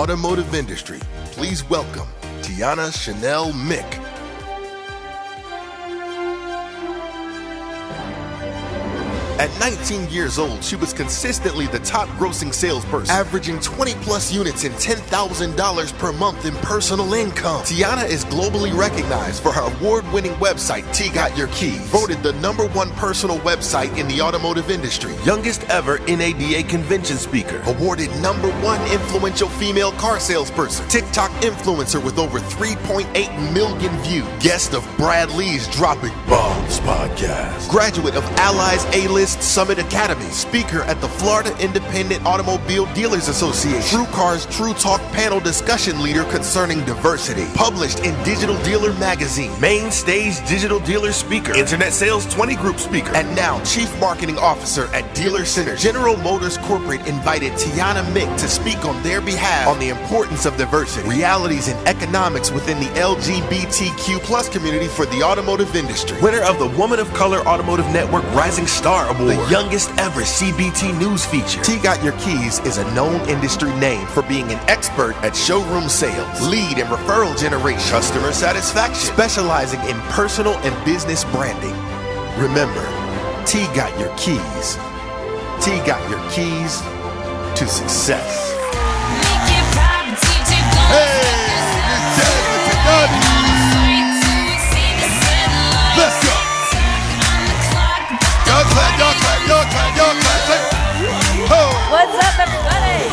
automotive industry. Please welcome Tianna Chanel Mick. At 19 years old, she was consistently the top grossing salesperson, averaging 20 plus units and $10,000 per month in personal income. Tianna is globally recognized for her award-winning website, T Got Your Keys, voted the #1 personal website in the automotive industry, youngest ever NADA convention speaker, awarded #1 influential female car salesperson, TikTok influencer with over 3.8 million views, guest of Brad Lee's Dropping Bombs podcast, graduate of Allies A-List Summit Academy, speaker at the Florida Independent Automobile Dealers Association, True Cars True Talk panel discussion leader concerning diversity, published in Digital Dealer Magazine, main stage digital dealer speaker, Internet Sales 20 Group speaker, and now Chief Marketing Officer at Dealer Center. General Motors Corporate invited Tianna Mick to speak on their behalf on the importance of diversity, realities and economics within the LGBTQ+ community for the automotive industry. Winner of the Woman of Color Automotive Network Rising Star Award, the youngest ever CBT News feature. T Got Your Keys is a known industry name for being an expert at showroom sales, lead and referral generation, customer satisfaction, specializing in personal and business branding. Remember, T got your keys. T got your keys to success. Hey, it's Jazmin, Thadani. Let's go. Y'all clap. Oh. What's up, everybody?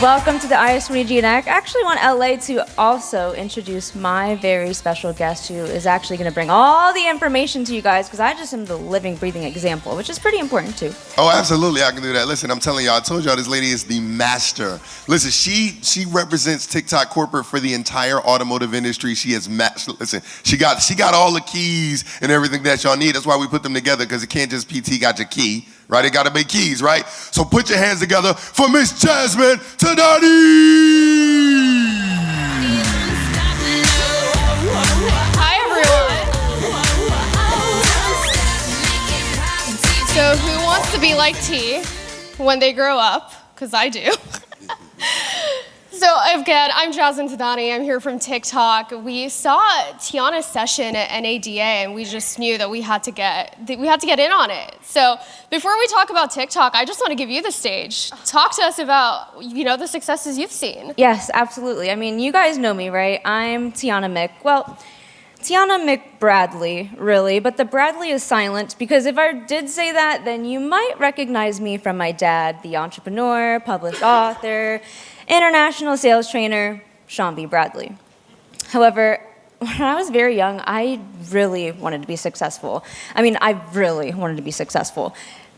Welcome to the IS20G, and I actually want LA to also introduce my very special guest who is actually going to bring all the information to you guys, because I just am the living, breathing example, which is pretty important too. Oh, absolutely, I can do that. Listen, I'm telling y'all, I told y'all this lady is the master. Listen, she represents TikTok corporate for the entire automotive industry. She is listen, she got all the keys and everything that y'all need. That's why we put them together, because it can't just PT got your key. Right, it gotta be keys, right? So put your hands together for Miss Jazmin Thadani! Hi, everyone. So who wants to be like T when they grow up? Because I do. So again, I'm Jazmin Thadani. I'm here from TikTok. We saw Tianna's session at NADA, and we just knew that we had to get in on it. So before we talk about TikTok, I just want to give you the stage. Talk to us about the successes you've seen. Yes, absolutely. I mean, you guys know me, right? I'm Tianna Mick. Well, Tianna Mick Bradley, really, but the Bradley is silent, because if I did say that, then you might recognize me from my dad, the entrepreneur, published author, international sales trainer, Sean B. Bradley. However, when I was very young, I really wanted to be successful.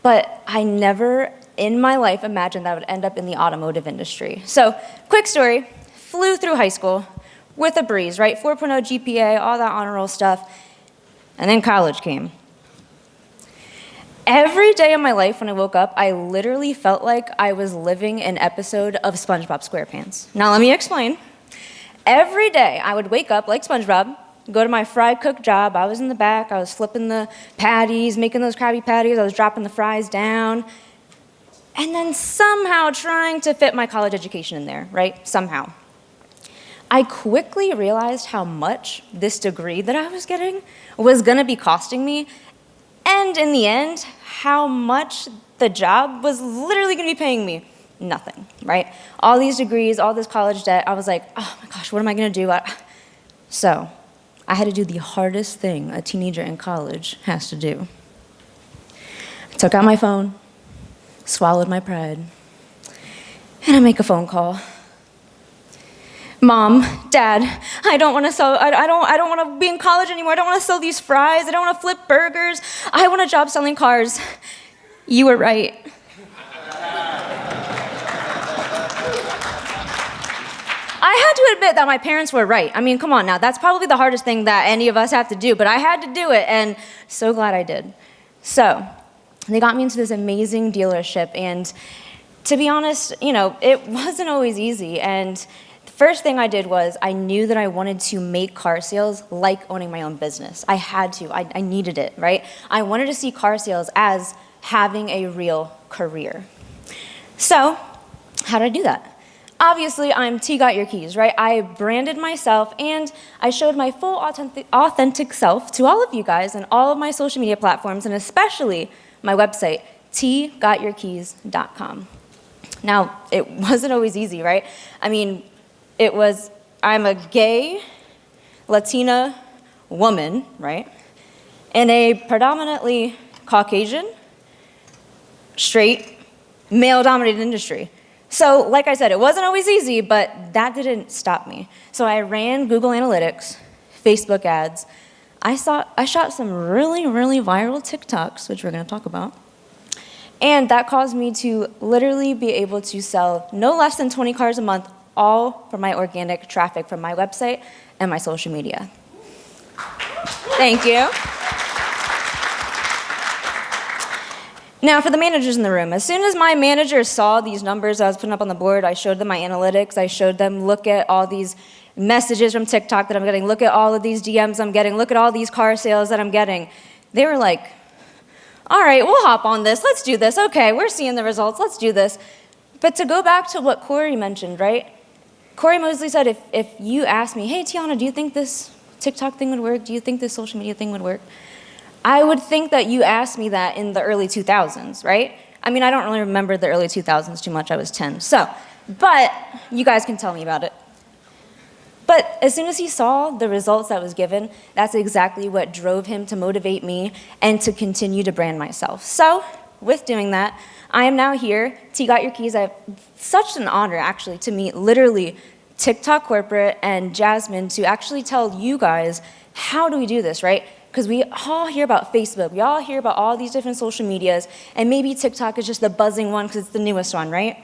But I never in my life imagined that I would end up in the automotive industry. So, quick story, flew through high school with a breeze, right? 4.0 GPA, all that honor roll stuff, and then college came. Every day of my life when I woke up, I literally felt like I was living an episode of SpongeBob SquarePants. Now let me explain. Every day I would wake up like SpongeBob, go to my fry cook job. I was in the back, I was flipping the patties, making those Krabby Patties, I was dropping the fries down, and then somehow trying to fit my college education in there, right? Somehow. I quickly realized how much this degree that I was getting was gonna be costing me, and in the end, how much the job was literally gonna be paying me. Nothing, right? All these degrees, all this college debt, I was like, oh my gosh, what am I gonna do? So, I had to do the hardest thing a teenager in college has to do. I took out my phone, swallowed my pride, and I make a phone call. Mom, Dad, I don't want to be in college anymore. I don't want to sell these fries. I don't want to flip burgers. I want a job selling cars. You were right. I had to admit that my parents were right. I mean, come on now. That's probably the hardest thing that any of us have to do, but I had to do it, and so glad I did. So, they got me into this amazing dealership, and to be honest, it wasn't always easy, and first thing I did was I knew that I wanted to make car sales like owning my own business. I had to. I needed it, right? I wanted to see car sales as having a real career. So How did I do that? Obviously, I'm T Got Your Keys, right? I branded myself and I showed my full authentic self to all of you guys on all of my social media platforms and especially my website, tgotyourkeys.com. Now, it wasn't always easy, right? I mean, I'm a gay Latina woman, right? In a predominantly Caucasian, straight, male-dominated industry. So, like I said, it wasn't always easy, but that didn't stop me. So I ran Google Analytics, Facebook ads. I shot some really, really viral TikToks, which we're gonna talk about. And that caused me to literally be able to sell no less than 20 cars a month, all from my organic traffic from my website and my social media. Thank you. Now, for the managers in the room, as soon as my managers saw these numbers I was putting up on the board, I showed them my analytics, I showed them, look at all these messages from TikTok that I'm getting, look at all of these DMs I'm getting, look at all these car sales that I'm getting. They were like, all right, we'll hop on this, let's do this, okay, we're seeing the results, let's do this. But to go back to what Corey mentioned, right? Corey Mosley said, if you asked me, hey, Tianna, do you think this TikTok thing would work? Do you think this social media thing would work? I would think that you asked me that in the early 2000s, right? I mean, I don't really remember the early 2000s too much, I was 10. So, but you guys can tell me about it. But as soon as he saw the results that was given, that's exactly what drove him to motivate me and to continue to brand myself. So, with doing that, I am now here, T Got Your Keys. I have such an honor, actually, to meet literally TikTok corporate and Jazmin to actually tell you guys, how do we do this, right? Because we all hear about Facebook, we all hear about all these different social medias, and maybe TikTok is just the buzzing one because it's the newest one, right?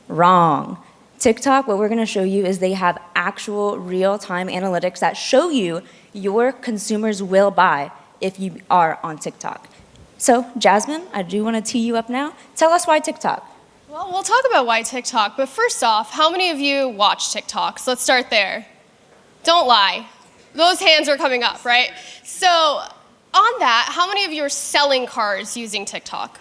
Wrong. TikTok, what we're gonna show you is they have actual real-time analytics that show you your consumers will buy if you are on TikTok. So, Jazmin, I do wanna tee you up now. Tell us why TikTok. Well, we'll talk about why TikTok, but first off, how many of you watch TikToks? Let's start there. Don't lie. Those hands are coming up, right? So on that, how many of you are selling cars using TikTok?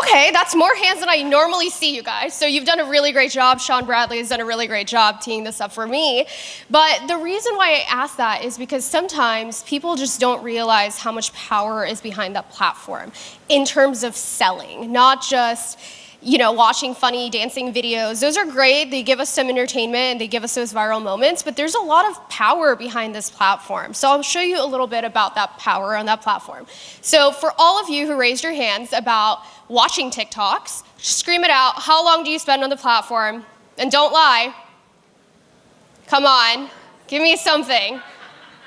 Okay, that's more hands than I normally see, you guys. So you've done a really great job. Sean Bradley has done a really great job teeing this up for me. But the reason why I ask that is because sometimes people just don't realize how much power is behind that platform in terms of selling, not just watching funny dancing videos. Those are great. They give us some entertainment and they give us those viral moments, but there's a lot of power behind this platform. So I'll show you a little bit about that power on that platform. So for all of you who raised your hands about watching TikToks, scream it out. How long do you spend on the platform? And don't lie. Come on, give me something.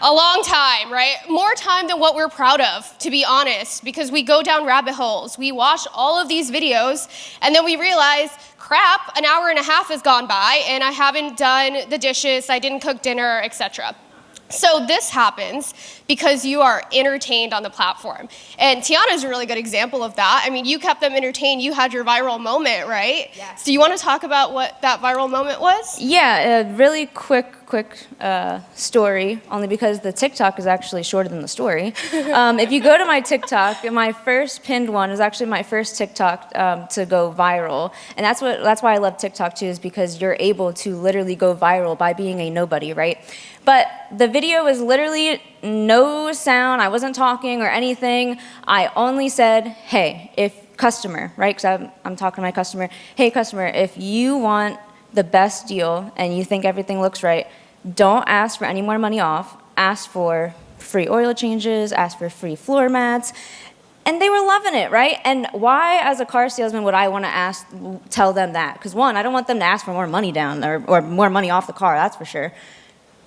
A long time, right? More time than what we're proud of, to be honest, because we go down rabbit holes. We watch all of these videos, and then we realize, crap, an hour and a half has gone by, and I haven't done the dishes, I didn't cook dinner, etc. So this happens because you are entertained on the platform. And Tianna is a really good example of that. I mean, you kept them entertained. You had your viral moment, right? Yes. So you want to talk about what that viral moment was? Yeah, a really quick story, only because the TikTok is actually shorter than the story. If you go to my TikTok, my first pinned one is actually my first TikTok to go viral. And that's why I love TikTok too, is because you're able to literally go viral by being a nobody, right? But the video was literally no sound. I wasn't talking or anything. I only said, hey, if customer, right? Because I'm talking to my customer. Hey, customer, if you want the best deal and you think everything looks right, don't ask for any more money off. Ask for free oil changes, ask for free floor mats. And they were loving it, right? And why, as a car salesman, would I want to tell them that? Because one, I don't want them to ask for more money down or more money off the car, that's for sure.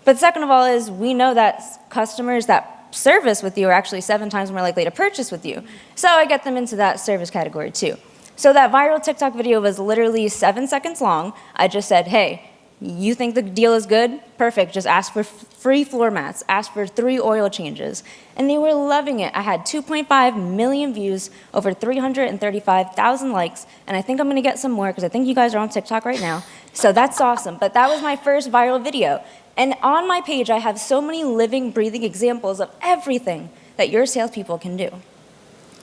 But second of all is we know that customers that service with you are actually 7 times more likely to purchase with you. So I get them into that service category too. So that viral TikTok video was literally 7 seconds long. I just said, hey, you think the deal is good? Perfect, just ask for free floor mats, ask for 3 oil changes. And they were loving it. I had 2.5 million views, over 335,000 likes, and I think I'm gonna get some more because I think you guys are on TikTok right now. So that's awesome, but that was my first viral video. And on my page, I have so many living, breathing examples of everything that your salespeople can do.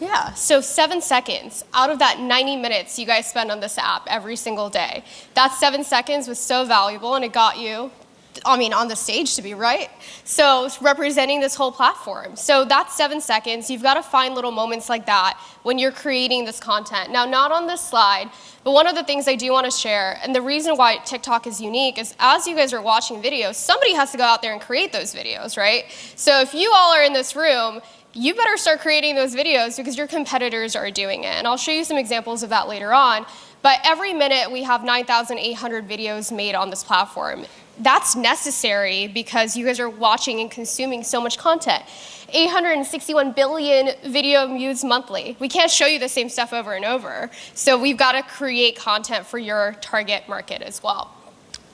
Yeah, so 7 seconds out of that 90 minutes you guys spend on this app every single day. That 7 seconds was so valuable, and it got you, on the stage to be, right? So it's representing this whole platform. So that's 7 seconds. You've got to find little moments like that when you're creating this content. Now, not on this slide, but one of the things I do want to share, and the reason why TikTok is unique is as you guys are watching videos, somebody has to go out there and create those videos, right? So if you all are in this room, you better start creating those videos because your competitors are doing it. And I'll show you some examples of that later on. But every minute we have 9,800 videos made on this platform. That's necessary because you guys are watching and consuming so much content. 861 billion video views monthly. We can't show you the same stuff over and over. So we've got to create content for your target market as well.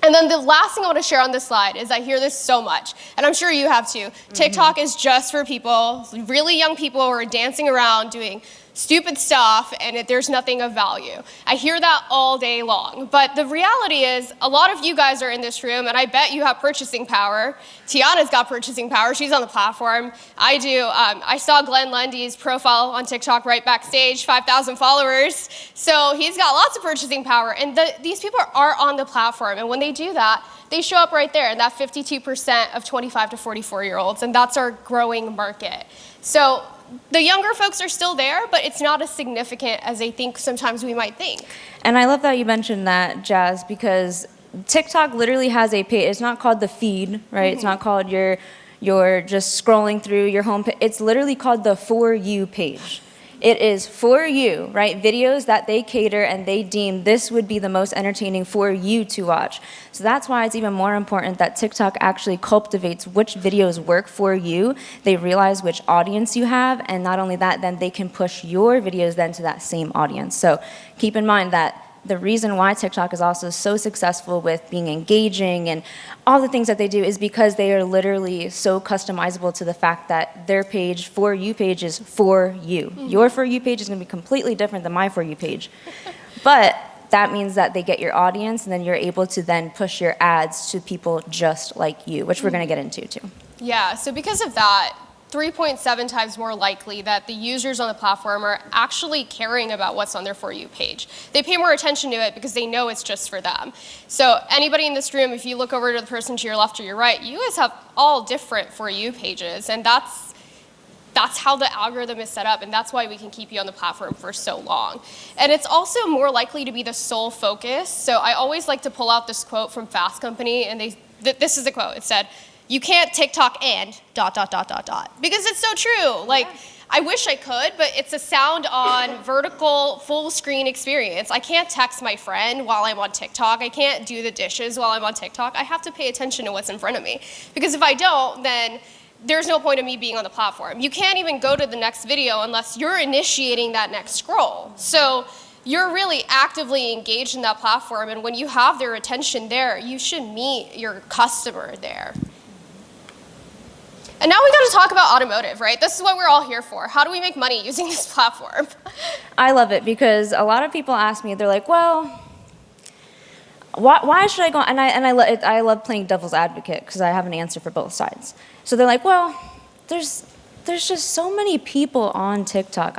And then the last thing I want to share on this slide is I hear this so much, and I'm sure you have too. TikTok is just for people, really young people who are dancing around doing stupid stuff, and there's nothing of value. I hear that all day long. But the reality is, a lot of you guys are in this room, and I bet you have purchasing power. Tianna's got purchasing power. She's on the platform. I do. I saw Glenn Lundy's profile on TikTok right backstage, 5,000 followers. So he's got lots of purchasing power. And these people are on the platform. And when they do that, they show up right there, and that 52% of 25 to 44-year-olds. And that's our growing market. So the younger folks are still there, but it's not as significant as I think sometimes we might think. And I love that you mentioned that, Jazz, because TikTok literally has a page. It's not called the feed, right? It's not called you're just scrolling through your home page. It's literally called the For You page. It is for you, right? Videos that they cater and they deem this would be the most entertaining for you to watch. So that's why it's even more important that TikTok actually cultivates which videos work for you. They realize which audience you have, and not only that, then they can push your videos then to that same audience. So keep in mind that the reason why TikTok is also so successful with being engaging and all the things that they do is because they are literally so customizable to the fact that their page, For You page, is for you. Your For You page is going to be completely different than my For You page. But that means that they get your audience, and then you're able to then push your ads to people just like you, which we're going to get into too. Yeah, so because of that, 3.7 times more likely that the users on the platform are actually caring about what's on their For You page. They pay more attention to it because they know it's just for them. So anybody in this room, if you look over to the person to your left or your right, you guys have all different For You pages, and that's how the algorithm is set up, and that's why we can keep you on the platform for so long. And it's also more likely to be the sole focus. So I always like to pull out this quote from Fast Company, and this is the quote. It said, "You can't TikTok and ... Because it's so true. Like, I wish I could, but it's a sound on vertical full screen experience. I can't text my friend while I'm on TikTok. I can't do the dishes while I'm on TikTok. I have to pay attention to what's in front of me. Because if I don't, then there's no point of me being on the platform. You can't even go to the next video unless you're initiating that next scroll. So you're really actively engaged in that platform, and when you have their attention there, you should meet your customer there. And now we got to talk about automotive, right? This is what we're all here for. How do we make money using this platform? I love it because a lot of people ask me, they're like, well, why should I go? And I love playing devil's advocate because I have an answer for both sides. So they're like, well, there's just so many people on TikTok.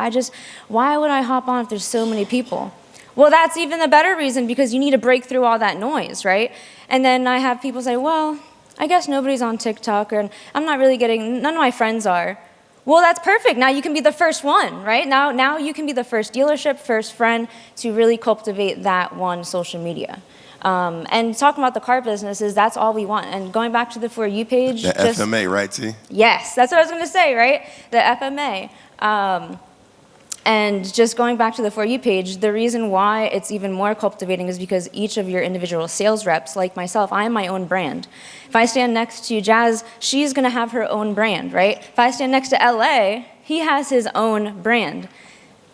Why would I hop on if there's so many people? Well, that's even a better reason because you need to break through all that noise, right? And then I have people say, well, I guess nobody's on TikTok, and I'm not really none of my friends are. Well, that's perfect. Now you can be the first one, right? Now you can be the first dealership, first friend to really cultivate that one social media. And talking about the car businesses, that's all we want. And going back to the For You page. The FMA, right, T? Yes, that's what I was going to say, right? The FMA. And just going back to the For You page, the reason why it's even more cultivating is because each of your individual sales reps, like myself, I am my own brand. If I stand next to Jazz, she's going to have her own brand, right? If I stand next to LA, he has his own brand.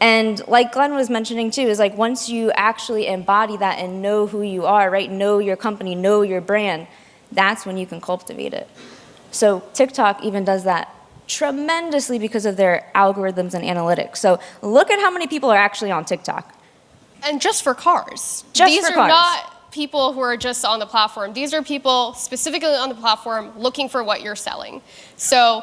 And like Glenn was mentioning too, is like once you actually embody that and know who you are, right? Know your company, know your brand, that's when you can cultivate it. So TikTok even does that tremendously because of their algorithms and analytics. So look at how many people are actually on TikTok. And just for cars. These are not people who are just on the platform. These are people specifically on the platform looking for what you're selling. So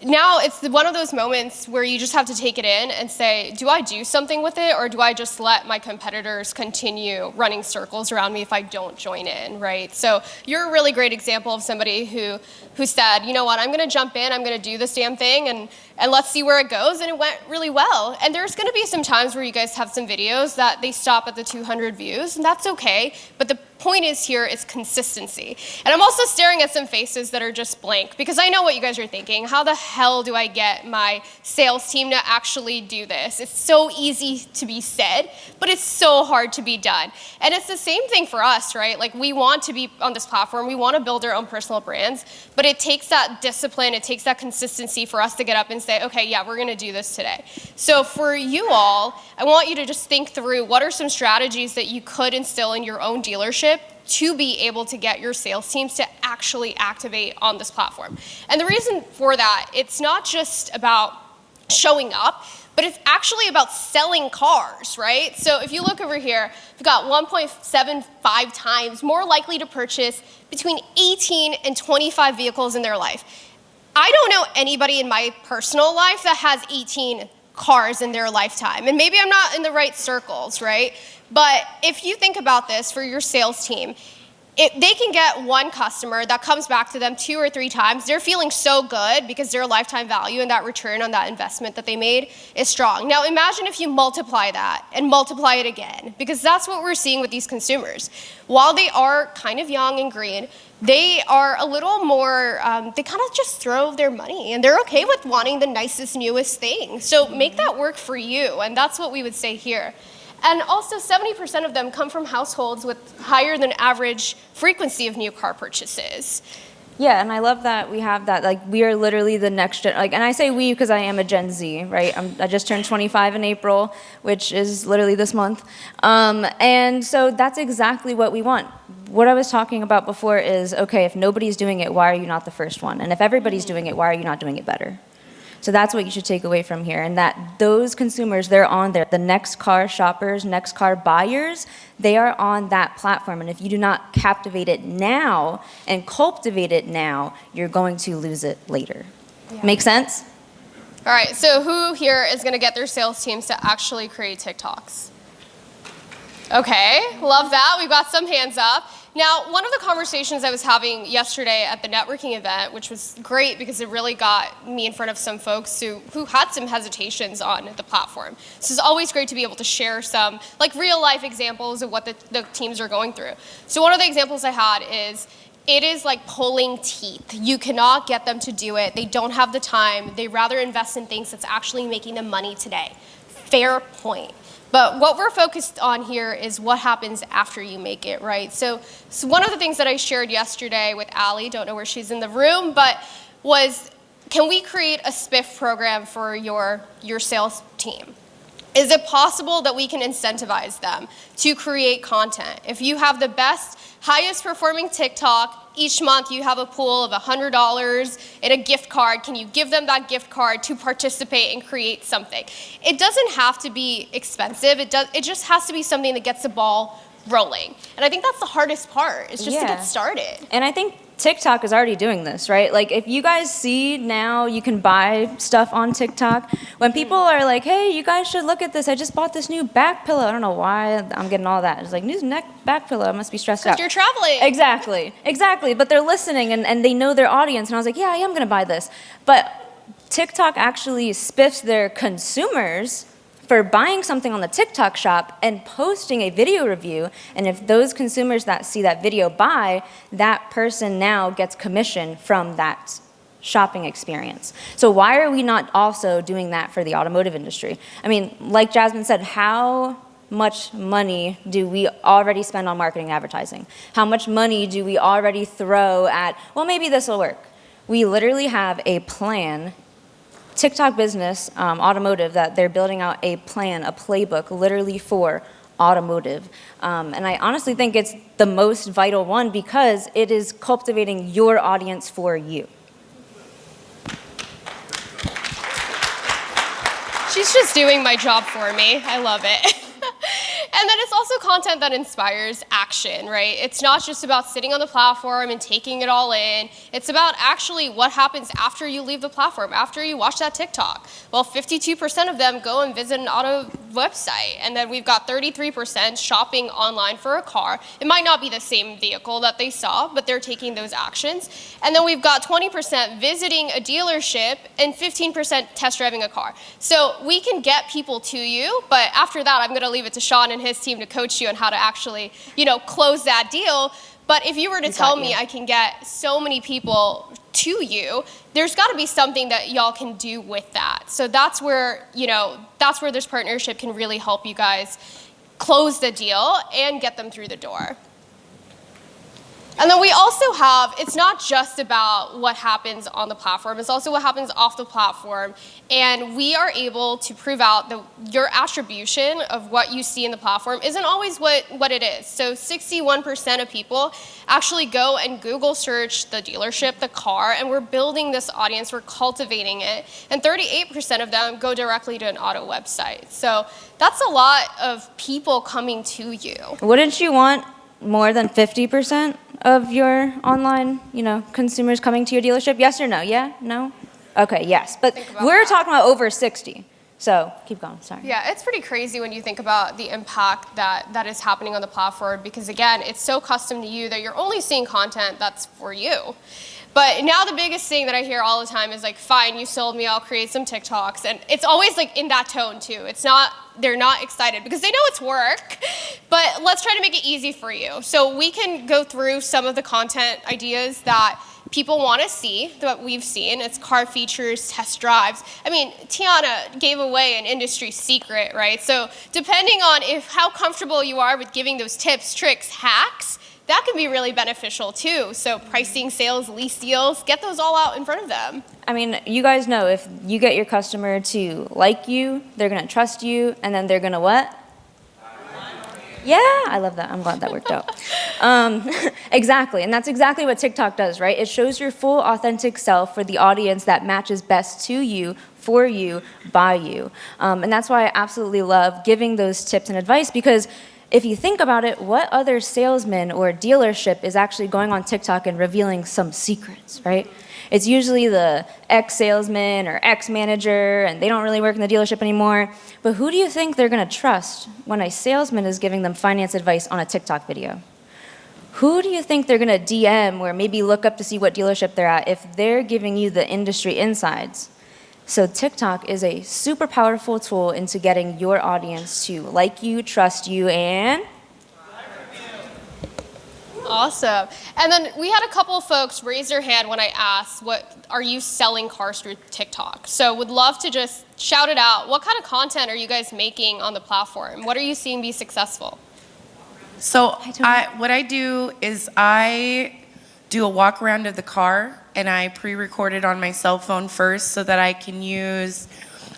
now it's one of those moments where you just have to take it in and say, do I do something with it, or do I just let my competitors continue running circles around me if I don't join in, right? So you're a really great example of somebody who said, you know what, I'm gonna jump in, I'm gonna do this damn thing, and let's see where it goes, and it went really well. And there's gonna be some times where you guys have some videos that they stop at the 200 views, and that's okay, but the point is here is consistency. And I'm also staring at some faces that are just blank, because I know what you guys are thinking. How the hell do I get my sales team to actually do this? It's so easy to be said, but it's so hard to be done. And it's the same thing for us, right? Like, we want to be on this platform, we want to build our own personal brands, but it takes that discipline, it takes that consistency for us to get up and say, okay, yeah, we're gonna do this today. So for you all, I want you to just think through what are some strategies that you could instill in your own dealership to be able to get your sales teams to actually activate on this platform. And the reason for that, it's not just about showing up, but it's actually about selling cars, right? So if you look over here, we've got 1.75 times more likely to purchase between 18 and 25 vehicles in their life. I don't know anybody in my personal life that has 18 cars in their lifetime. And maybe I'm not in the right circles, right? But if you think about this for your sales team, if they can get one customer that comes back to them 2 or 3 times, they're feeling so good because their lifetime value and that return on that investment that they made is strong. Now imagine if you multiply that and multiply it again, because that's what we're seeing with these consumers. While they are kind of young and green, they are a little more, they kind of just throw their money, and they're okay with wanting the nicest, newest thing. So make that work for you, and that's what we would say here. And also 70% of them come from households with higher than average frequency of new car purchases. Yeah, and I love that we have that. Like, we are literally the next gen. Like, and I say we because I am a Gen Z, right? I just turned 25 in April, which is literally this month. And so that's exactly what we want. What I was talking about before is, okay, if nobody's doing it, why are you not the first one? And if everybody's doing it, why are you not doing it better? So that's what you should take away from here, and that those consumers, they're on there. The next car shoppers, next car buyers, they are on that platform. And if you do not captivate it now and cultivate it now, you're going to lose it later. Yeah. Make sense? All right, so who here is gonna get their sales teams to actually create TikToks? Okay, love that. We've got some hands up. Now, one of the conversations I was having yesterday at the networking event, which was great because it really got me in front of some folks who had some hesitations on the platform. So it's always great to be able to share some like real life examples of what the teams are going through. So one of the examples I had is, it is like pulling teeth. You cannot get them to do it. They don't have the time. They rather invest in things that's actually making them money today. Fair point. But what we're focused on here is what happens after you make it, right? So one of the things that I shared yesterday with Allie, don't know where she's in the room, but was, can we create a SPIF program for your sales team? Is it possible that we can incentivize them to create content? If you have the best, highest performing TikTok, each month you have a pool of $100 and a gift card. Can you give them that gift card to participate and create something? It doesn't have to be expensive. It just has to be something that gets the ball rolling. And I think that's the hardest part, is just to get started. And I think TikTok is already doing this, right? Like, if you guys see now you can buy stuff on TikTok, when people are like, hey, you guys should look at this, I just bought this new back pillow. I don't know why I'm getting all that. It's like, new neck back pillow, I must be stressed out. Because you're traveling. Exactly. But they're listening and they know their audience. And I was like, yeah, I am going to buy this. But TikTok actually spiffs their consumers for buying something on the TikTok shop and posting a video review. And if those consumers that see that video buy, that person now gets commission from that shopping experience. So why are we not also doing that for the automotive industry? I mean, like Jazmin said, how much money do we already spend on marketing and advertising? How much money do we already throw at, well, maybe this will work? We literally have a plan, TikTok business, automotive, that they're building out a plan, a playbook, literally for automotive. And I honestly think it's the most vital one because it is cultivating your audience for you. She's just doing my job for me. I love it. And then it's also content that inspires action, right? It's not just about sitting on the platform and taking it all in. It's about actually what happens after you leave the platform, after you watch that TikTok. Well, 52% of them go and visit an auto website. And then we've got 33% shopping online for a car. It might not be the same vehicle that they saw, but they're taking those actions. And then we've got 20% visiting a dealership and 15% test driving a car. So we can get people to you, but after that, I'm going to leave it to Sean and his team to coach you on how to actually, close that deal. But if you were to tell me I can get so many people to you, there's got to be something that y'all can do with that. So that's where, this partnership can really help you guys close the deal and get them through the door. And then we also have, it's not just about what happens on the platform, it's also what happens off the platform. And we are able to prove out that your attribution of what you see in the platform isn't always what it is. So 61% of people actually go and Google search the dealership, the car, and we're building this audience, we're cultivating it. And 38% of them go directly to an auto website. So that's a lot of people coming to you. Wouldn't you want more than 50% of your online, consumers coming to your dealership? Yes or no? Yeah? No? Okay, yes. But we're talking about over 60. So keep going, sorry. Yeah, it's pretty crazy when you think about the impact that is happening on the platform because, again, it's so custom to you that you're only seeing content that's for you. But now the biggest thing that I hear all the time is like, fine, you sold me, I'll create some TikToks. And it's always like in that tone too. They're not excited because they know it's work, but let's try to make it easy for you. So we can go through some of the content ideas that people want to see, that we've seen. It's car features, test drives. I mean, Tianna gave away an industry secret, right? So depending on how comfortable you are with giving those tips, tricks, hacks, that can be really beneficial too. So pricing, sales, lease deals, get those all out in front of them. I mean, you guys know if you get your customer to like you, they're going to trust you, and then they're going to what? Yeah, I love that. I'm glad that worked out. Exactly, and that's exactly what TikTok does, right? It shows your full authentic self for the audience that matches best to you, for you, by you. And that's why I absolutely love giving those tips and advice because if you think about it, what other salesman or dealership is actually going on TikTok and revealing some secrets, right? It's usually the ex-salesman or ex-manager, and they don't really work in the dealership anymore. But who do you think they're going to trust when a salesman is giving them finance advice on a TikTok video? Who do you think they're going to DM or maybe look up to see what dealership they're at if they're giving you the industry insides? So TikTok is a super powerful tool into getting your audience to like you, trust you, and... Awesome. And then we had a couple of folks raise their hand when I asked, are you selling cars through TikTok? So would love to just shout it out. What kind of content are you guys making on the platform? What are you seeing be successful? So what I do is I do a walk around of the car and I pre-record it on my cell phone first so that I can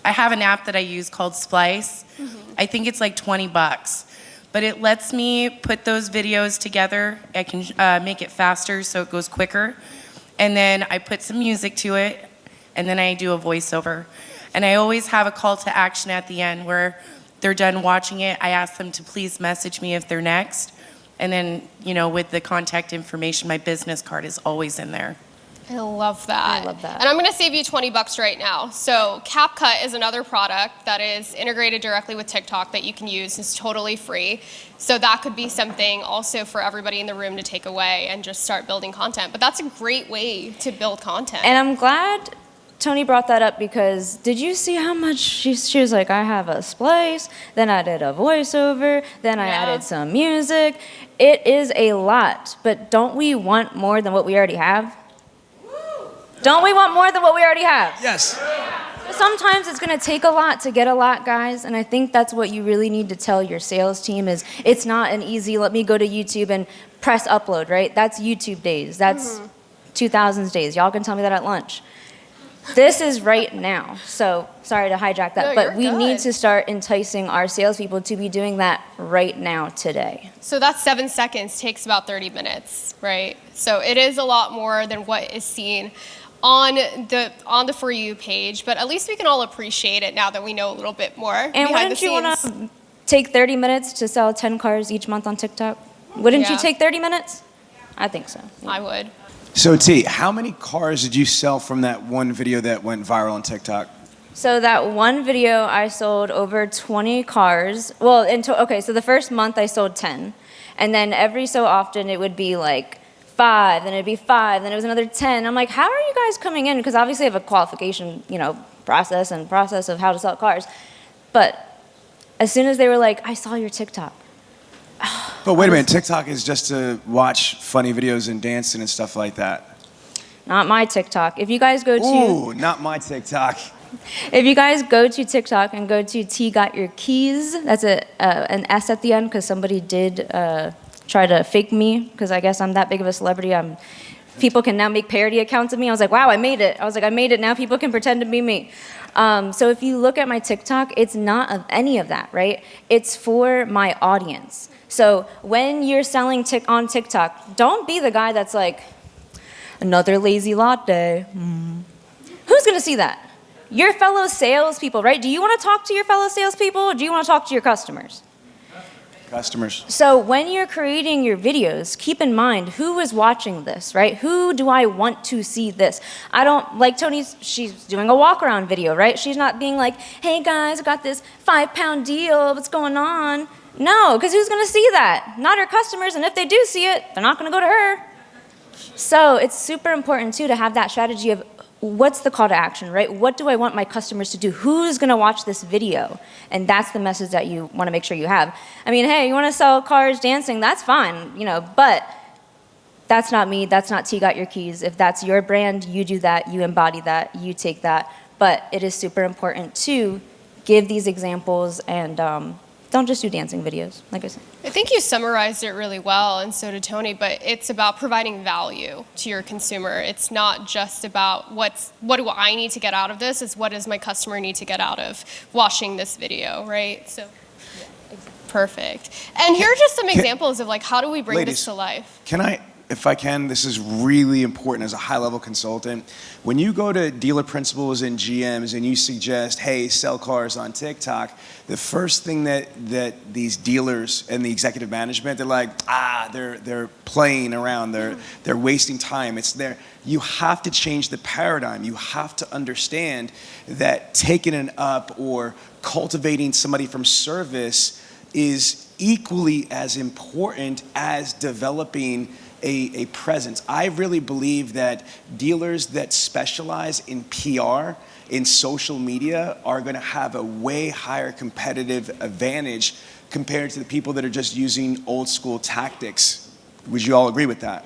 I have an app that I use called Splice. Mm-hmm. I think it's like $20, but it lets me put those videos together. I can make it faster so it goes quicker. And then I put some music to it and then I do a voiceover. And I always have a call to action at the end where they're done watching it. I ask them to please message me if they're next. And then, with the contact information, my business card is always in there. I love that. I love that. And I'm going to save you $20 right now. So CapCut is another product that is integrated directly with TikTok that you can use. It's totally free. So that could be something also for everybody in the room to take away and just start building content. But that's a great way to build content. And I'm glad Tony brought that up because did you see how much she was like, I have a splice, then I did a voiceover, then I added some music. It is a lot, but don't we want more than what we already have? Don't we want more than what we already have? Yes. Sometimes it's going to take a lot to get a lot, guys, and I think that's what you really need to tell your sales team is it's not an easy, let me go to YouTube and press upload, right? That's YouTube days. That's 2000s days. Y'all can tell me that at lunch. This is right now. So sorry to hijack that, but we need to start enticing our salespeople to be doing that right now today. So that 7 seconds takes about 30 minutes, right? So it is a lot more than what is seen on the For You page, but at least we can all appreciate it now that we know a little bit more. And wouldn't you want to take 30 minutes to sell 10 cars each month on TikTok? Wouldn't you take 30 minutes? I think so. Yeah. I would. So T, how many cars did you sell from that one video that went viral on TikTok? So that one video, I sold over 20 cars. Well, okay, so the first month I sold 10. And then every so often it would be like 5, then it'd be 5, then it was another 10. I'm like, how are you guys coming in? Because obviously I have a qualification, process of how to sell cars. But as soon as they were like, I saw your TikTok. But wait a minute, TikTok is just to watch funny videos and dancing and stuff like that. Not my TikTok. If you guys go to... Ooh, not my TikTok. If you guys go to TikTok and go to T Got Your Keys, that's an S at the end because somebody did try to fake me because I guess I'm that big of a celebrity. People can now make parody accounts of me. I was like, wow, I made it. I made it. Now people can pretend to be me. So if you look at my TikTok, it's not of any of that, right? It's for my audience. So when you're selling on TikTok, don't be the guy that's like, another lazy latte. Who's going to see that? Your fellow salespeople, right? Do you want to talk to your fellow salespeople or do you want to talk to your customers? Customers. So when you're creating your videos, keep in mind who is watching this, right? Who do I want to see this? I don't, like she's doing a walk around video, right? She's not being like, hey guys, I got this 5-pound deal, what's going on? No, because who's going to see that? Not her customers, and if they do see it, they're not going to go to her. So it's super important too to have that strategy of what's the call to action, right? What do I want my customers to do? Who's going to watch this video? And that's the message that you want to make sure you have. I mean, hey, you want to sell cars dancing, that's fine, but that's not me. That's not T Got Your Keys. If that's your brand, you do that, you embody that, you take that. But it is super important to give these examples and don't just do dancing videos, like I said. I think you summarized it really well, and so did Tony, but it's about providing value to your consumer. It's not just about what do I need to get out of this, it's what does my customer need to get out of watching this video, right? So, perfect. And here are just some examples of how do we bring this to life? If I can, this is really important as a high-level consultant. When you go to dealer principals and GMs and you suggest, hey, sell cars on TikTok, the first thing that these dealers and the executive management, they're like, they're playing around, they're wasting time. It's there. You have to change the paradigm. You have to understand that taking an up or cultivating somebody from service is equally as important as developing a presence. I really believe that dealers that specialize in PR, in social media, are going to have a way higher competitive advantage compared to the people that are just using old school tactics. Would you all agree with that?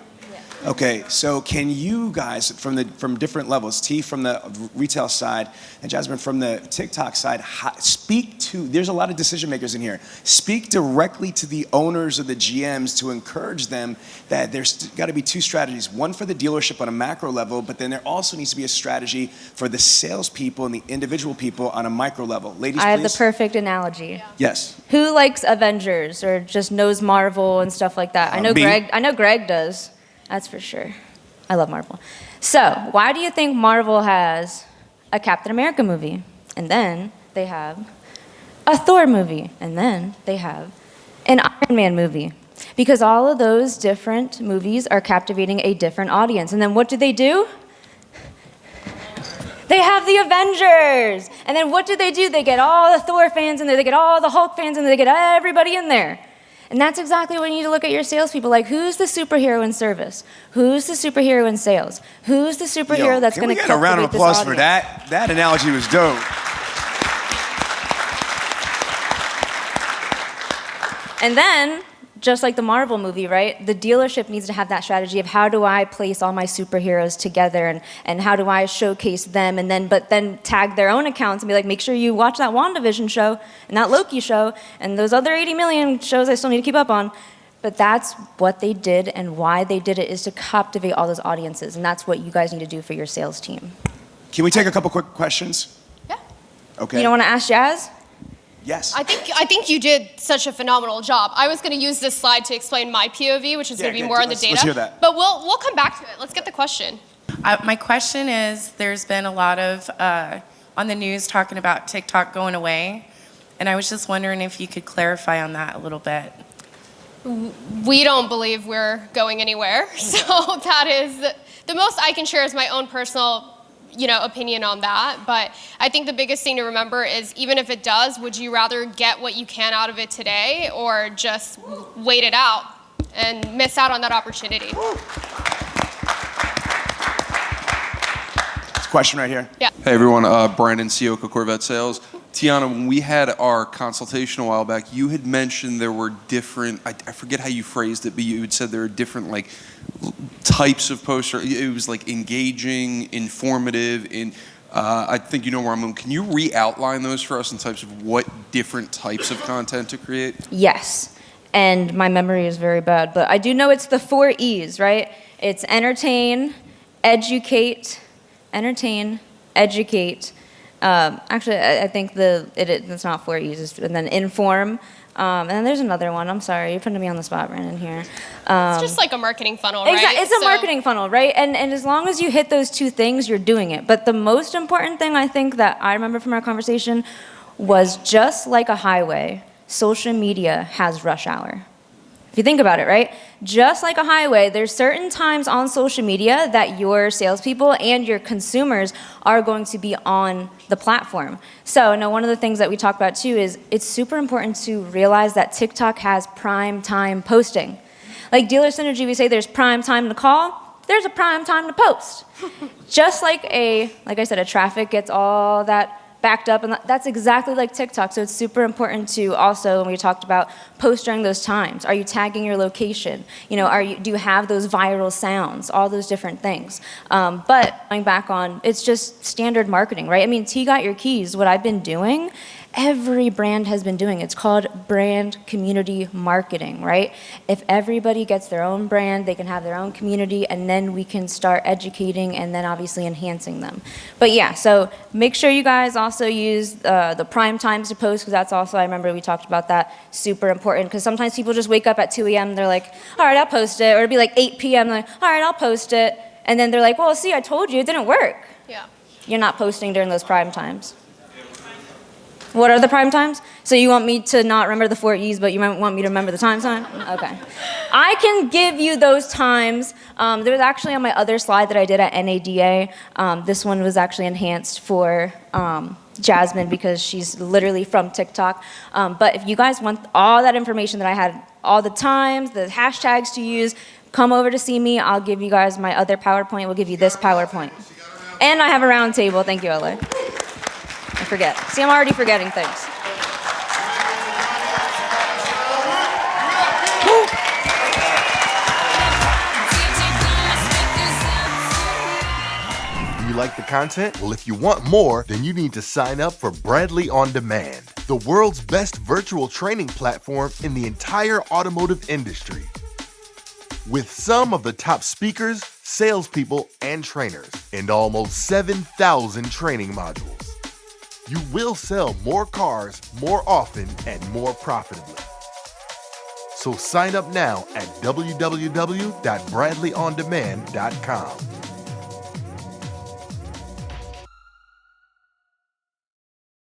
Okay, so can you guys, from different levels, T from the retail side and Jazmin from the TikTok side, speak to, there's a lot of decision makers in here, speak directly to the owners of the GMs to encourage them that there's got to be two strategies, one for the dealership on a macro level, but then there also needs to be a strategy for the salespeople and the individual people on a micro level. Ladies, I have please. the perfect analogy. Yeah. Yes. Who likes Avengers or just knows Marvel and stuff like that? I know Greg does. That's for sure. I love Marvel. So, why do you think Marvel has a Captain America movie? And then they have a Thor movie. And then they have an Iron Man movie. Because all of those different movies are captivating a different audience. And then what do? They have the Avengers. And then what do? They get all the Thor fans in there. They get all the Hulk fans in there. They get everybody in there. And that's exactly what you need to look at your salespeople. Like, who's the superhero in service? Who's the superhero in sales? Who's the superhero that's going to captivate this audience? Can we get a round of applause for that? That analogy was dope. And then, just like the Marvel movie, right? The dealership needs to have that strategy of how do I place all my superheroes together and how do I showcase them but then tag their own accounts and be like, make sure you watch that WandaVision show and that Loki show and those other 80 million shows I still need to keep up on. But that's what they did, and why they did it is to captivate all those audiences, and that's what you guys need to do for your sales team. Can we take a couple quick questions? Yeah. Okay. You don't want to ask Jazz? Yes. I think you did such a phenomenal job. I was going to use this slide to explain my POV, which is going to be more on the data. Let's hear that. But we'll come back to it. Let's get the question. My question is, there's been a lot of on the news talking about TikTok going away, And I was just wondering if you could clarify on that a little bit. We don't believe we're going anywhere. So that is the most I can share is my own personal, opinion on that. But I think the biggest thing to remember is even if it does, would you rather get what you can out of it today or just wait it out and miss out on that opportunity? Question right here. Yeah. Hey everyone, Brandon Sioka, Corvette Sales. Tianna, when we had our consultation a while back, you had mentioned there were different, I forget how you phrased it, but you had said there are different types of posts. It was engaging, informative, I think you know where I'm going. Can you re-outline those for us in types of what different types of content to create? Yes, and my memory is very bad, but I do know it's the 4 E's, right? It's entertain, educate, actually, I think it's not 4 E's, and then inform, and then there's another one. I'm sorry, you're putting me on the spot, Brandon, here. It's just like a marketing funnel, right? Exactly, it's a marketing funnel, right? And as long as you hit those 2 things, you're doing it. But the most important thing I think that I remember from our conversation was just like a highway, social media has rush hour. If you think about it, right? Just like a highway, there's certain times on social media that your salespeople and your consumers are going to be on the platform. So now one of the things that we talk about too is it's super important to realize that TikTok has prime time posting. Like Dealer Synergy, we say there's prime time to call, there's a prime time to post. Just like I said, a traffic gets all that backed up, and that's exactly like TikTok. So it's super important to also, when we talked about post during those times, are you tagging your location? Do you have those viral sounds? All those different things. But going back on, it's just standard marketing, right? I mean, T got your keys. What I've been doing, every brand has been doing. It's called brand community marketing, right? If everybody gets their own brand, they can have their own community, and then we can start educating and then obviously enhancing them. But yeah, so make sure you guys also use the prime times to post, because that's also, I remember we talked about that, super important, because sometimes people just wake up at 2 a.m. They're like, all right, I'll post it. Or it'll be like 8 p.m. They're like, all right, I'll post it. And then they're like, well, see, I told you, it didn't work. Yeah. You're not posting during those prime times. What are the prime times? So you want me to not remember the 4 E's, but you might want me to remember the time? Okay. I can give you those times. There was actually on my other slide that I did at NADA, this one was actually enhanced for Jazmin because she's literally from TikTok. But if you guys want all that information that I had, all the times, the hashtags to use, come over to see me. I'll give you guys my other PowerPoint. We'll give you this PowerPoint. And I have a round table. Thank you, LA. I forget. See, I'm already forgetting things. You like the content? Well, if you want more, then you need to sign up for Bradley On Demand, the world's best virtual training platform in the entire automotive industry. With some of the top speakers, salespeople, and trainers, and almost 7,000 training modules. You will sell more cars more often and more profitably. So sign up now at www.bradleyondemand.com.